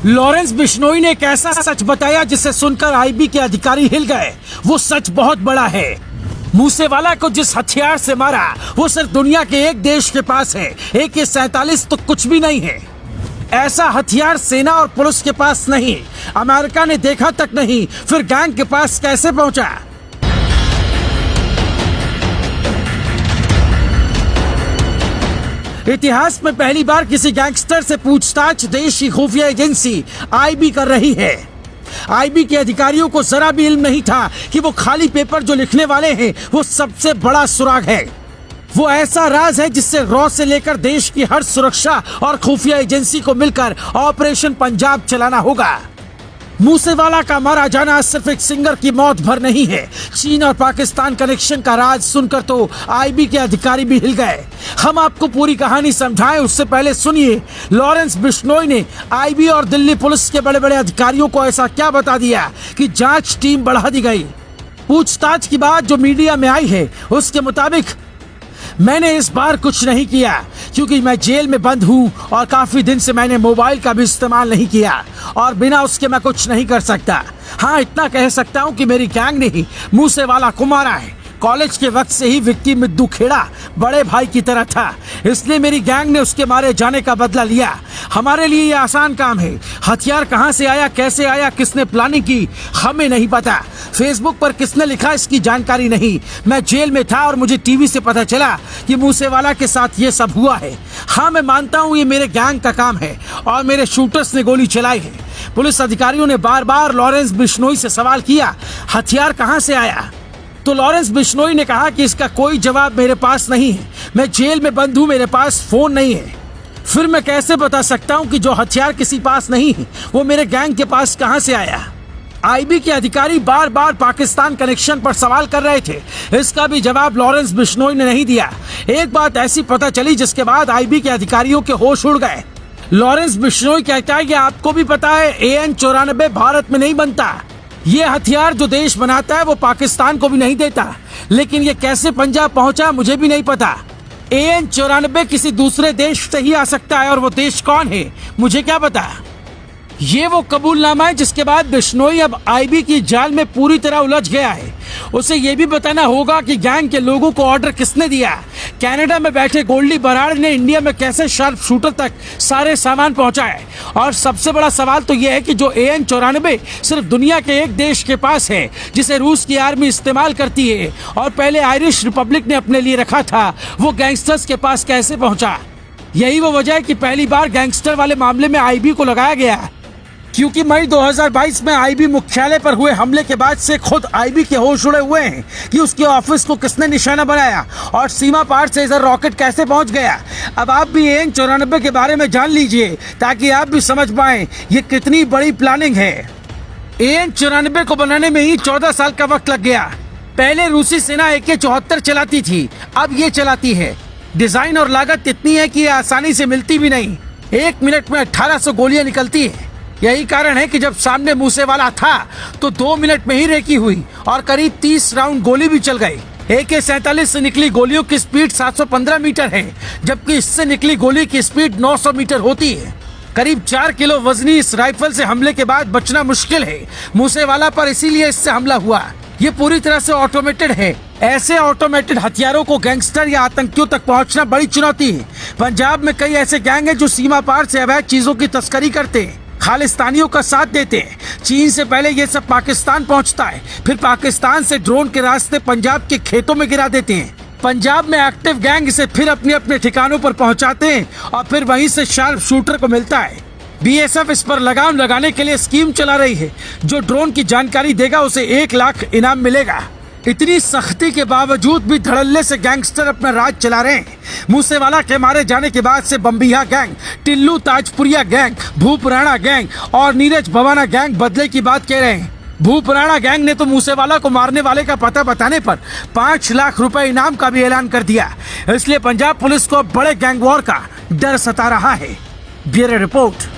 Lawrence Bishnoi ने एक ऐसा सच बताया जिसे सुनकर आईबी के अधिकारी हिल गए। वो सच बहुत बड़ा है। मूसेवाला को जिस हथियार से मारा वो सिर्फ दुनिया के एक देश के पास है। AK-47 तो कुछ भी नहीं है। ऐसा हथियार सेना और पुलिस के पास नहीं, अमेरिका ने देखा तक नहीं, फिर गैंग के पास कैसे पहुंचा? इतिहास में पहली बार किसी गैंगस्टर से पूछताछ देश की खुफिया एजेंसी आईबी कर रही है। आईबी के अधिकारियों को जरा भी इल्म नहीं था कि वो खाली पेपर जो लिखने वाले हैं वो सबसे बड़ा सुराग है। वो ऐसा राज है जिससे रॉ से लेकर देश की हर सुरक्षा और खुफिया एजेंसी को मिलकर ऑपरेशन पंजाब चलाना होगा। मूसेवाला का मारा जाना सिर्फ एक सिंगर की मौत भर नहीं है। चीन और पाकिस्तान कनेक्शन का राज सुनकर तो आईबी के अधिकारी भी हिल गए। हम आपको पूरी कहानी समझाएं उससे पहले सुनिए लॉरेंस बिश्नोई ने आईबी और दिल्ली पुलिस के बड़े बड़े अधिकारियों को ऐसा क्या बता दिया कि जांच टीम बढ़ा दी गई। पूछताछ की बात जो मीडिया में आई है उसके मुताबिक मैंने इस बार कुछ नहीं किया क्योंकि मैं जेल में बंद हूँ और काफी दिन से मैंने मोबाइल का भी इस्तेमाल नहीं किया और बिना उसके मैं कुछ नहीं कर सकता। हाँ, इतना कह सकता हूँ कि मेरी गैंग ने ही मूसेवाला को मारा है। कॉलेज के वक्त से ही विक्की मिद्दू खेड़ा बड़े भाई की तरह था, इसलिए मेरी गैंग ने उसके मारे जाने का बदला लिया। हमारे लिए ये आसान काम है। हथियार कहाँ से आया, कैसे आया, किसने प्लानिंग की, हमें नहीं पता। फेसबुक पर किसने लिखा इसकी जानकारी नहीं। मैं जेल में था और मुझे टीवी से पता चला कि मूसेवाला के साथ ये सब हुआ है। हाँ, मैं मानता हूँ ये मेरे गैंग का काम है और मेरे शूटर्स ने गोली चलाई है। पुलिस अधिकारियों ने बार बार लॉरेंस बिश्नोई से सवाल किया, हथियार कहाँ से आया? तो लॉरेंस बिश्नोई ने कहा कि इसका कोई जवाब मेरे पास नहीं है। मैं जेल में बंद हूँ, मेरे पास फोन नहीं है। फिर मैं कैसे बता सकता हूँ कि जो हथियार किसी पास नहीं है वो मेरे गैंग के पास कहाँ से आया? आईबी के अधिकारी बार बार पाकिस्तान कनेक्शन पर सवाल कर रहे थे। इसका भी जवाब लॉरेंस बिश्नोई ने नहीं दिया। एक बात ऐसी पता चली जिसके बाद आईबी के अधिकारियों के होश उड़ गए। लॉरेंस बिश्नोई कहता है कि आपको भी पता है AN-94 भारत में नहीं बनता। ये हथियार जो देश बनाता है वो पाकिस्तान को भी नहीं देता, लेकिन ये कैसे पंजाब पहुंचा मुझे भी नहीं पता। AN-94 किसी दूसरे देश से ही आ सकता है और वो देश कौन है मुझे क्या पता। ये वो कबूलनामा है जिसके बाद बिश्नोई अब आईबी की जाल में पूरी तरह उलझ गया है। उसे ये भी बताना होगा कि गैंग के लोगों को ऑर्डर किसने दिया। कनाडा में बैठे गोल्डी बराड़ ने इंडिया में कैसे शार्प शूटर तक सारे सामान पहुंचाए। और सबसे बड़ा सवाल तो यह है कि जो AN-94 सिर्फ दुनिया के एक देश के पास है जिसे रूस की आर्मी इस्तेमाल करती है और पहले आयरिश रिपब्लिक ने अपने लिए रखा था, वो गैंगस्टर्स के पास कैसे पहुंचा। यही वो वजह है कि पहली बार गैंगस्टर वाले मामले में आईबी को लगाया गया, क्योंकि मई 2022 में आईबी मुख्यालय पर हुए हमले के बाद से खुद आईबी के होश उड़े हुए हैं कि उसके ऑफिस को किसने निशाना बनाया और सीमा पार से इधर रॉकेट कैसे पहुंच गया। अब आप भी AN-94 के बारे में जान लीजिए ताकि आप भी समझ पाएं ये कितनी बड़ी प्लानिंग है। AN-94 को बनाने में ही 14 साल का वक्त लग गया। पहले रूसी सेना AK-74 चलाती थी, अब ये चलाती है। डिजाइन और लागत इतनी है कि ये आसानी से मिलती भी नहीं। 1 मिनट में 1800 गोलियां निकलती है। यही कारण है कि जब सामने मूसेवाला था तो 2 मिनट में ही रेकी हुई और करीब 30 राउंड गोली भी चल गई। AK-47 से निकली गोलियों की स्पीड 715 मीटर है, जबकि इससे निकली गोली की स्पीड 900 मीटर होती है। करीब 4 किलो वजनी इस राइफल से हमले के बाद बचना मुश्किल है मूसेवाला पर, इसीलिए इससे हमला हुआ। ये पूरी तरह से ऑटोमेटेड है। ऐसे ऑटोमेटेड हथियारों को गैंगस्टर या आतंकियों तक पहुंचना बड़ी चुनौती है। पंजाब में कई ऐसे गैंग हैं जो सीमा पार से अवैध चीजों की तस्करी करते हैं, खालिस्तानियों का साथ देते हैं। चीन से पहले ये सब पाकिस्तान पहुंचता है, फिर पाकिस्तान से ड्रोन के रास्ते पंजाब के खेतों में गिरा देते हैं। पंजाब में एक्टिव गैंग इसे फिर अपने अपने ठिकानों पर पहुंचाते हैं और फिर वहीं से शार्प शूटर को मिलता है। BSF इस पर लगाम लगाने के लिए स्कीम चला रही है। जो ड्रोन की जानकारी देगा उसे 1 लाख इनाम मिलेगा। इतनी सख्ती के बावजूद भी धड़ल्ले से गैंगस्टर अपना राज चला रहे हैं। मूसेवाला के मारे जाने के बाद से Bambiha gang, Tillu Tajpuriya gang, Bhupurana gang और नीरज भवाना गैंग बदले की बात कह रहे हैं। भूपुराणा गैंग ने तो मूसेवाला को मारने वाले का पता बताने पर 5 लाख रुपए इनाम का भी ऐलान कर दिया। इसलिए पंजाब पुलिस को बड़े गैंग वॉर का डर सता रहा है। Bureau report.